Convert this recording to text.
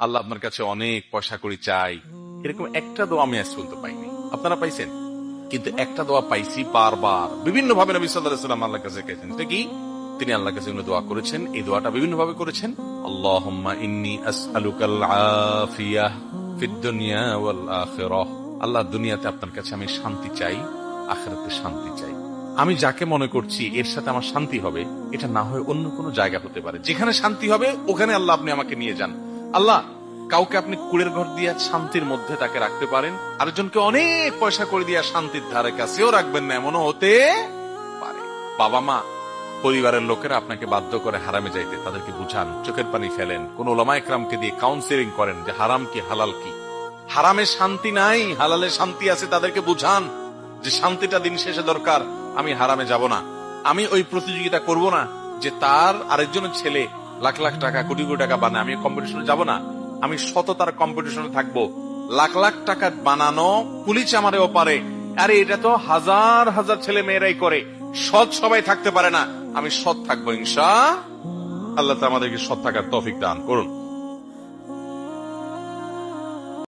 আল্লাহ আপনার কাছে অনেক পয়সা করি চাই, এরকম একটা দোয়া আমি আজ পর্যন্ত পাইনি। আপনারা পাইছেন? কিন্তু একটা দোয়া পাইছি বারবার, বিভিন্ন ভাবে নবী সাল্লাল্লাহু আলাইহি ওয়াসাল্লাম আল্লাহর কাছে গেছেন। এটা কি? তিনি আল্লাহর কাছে দোয়া করেছেন। এই দোয়াটা বিভিন্ন ভাবে করেছেন। আল্লাহুম্মা ইন্নী আসআলুকাল আফিয়াহ ফিদ দুনিয়া ওয়াল আখিরাহ। আল্লাহ, দুনিয়াতে আপনার কাছে আমি শান্তি চাই, আখিরাতে শান্তি চাই। আমি যাকে মনে করছি এর সাথে আমার শান্তি হবে, এটা না হয় অন্য কোনো জায়গা হতে পারে, যেখানে শান্তি হবে ওখানে আল্লাহ আপনি আমাকে নিয়ে যান। আল্লাহ, কাউকে আপনি কুড়ের ঘর দিয়ে শান্তির মধ্যে তাকে রাখতে পারেন, আরেকজনকে অনেক পয়সা করে দিয়ে শান্তির ধারে কাছেও রাখবেন না, এমনও হতে পারে। বাবা মা, পরিবারের লোকেরা আপনাকে বাধ্য করে হারামে যাইতে, তাদেরকে বুঝান, চোখের পানি ফেলেন, কোন ওলামা ইকরামকে দিয়ে কাউন্সেলিং করেন যে হারাম কি হালাল কি। হারামে শান্তি নাই, হালালে শান্তি আছে, তাদেরকে বুঝান যে শান্তিটা দিন শেষে দরকার। আমি হারামে যাব না, আমি ওই প্রতিযোগিতা করব না যে তার আরেকজনের ছেলে লাখ লাখ টাকা কোটি কোটি টাকা বানায়, আমি কম্পিটিশনে যাব না। আমি সততার কম্পিটিশনে থাকবো। লাখ লাখ টাকা বানানো পুলিশ আমারেও পারে, আরে এটা তো হাজার হাজার ছেলে মেয়েরাই করে, সৎ সবাই থাকতে পারে না, আমি সৎ থাকবো ইনশাআল্লাহ। আল্লাহ আমাদেরকে সৎ থাকার তৌফিক দান করুন।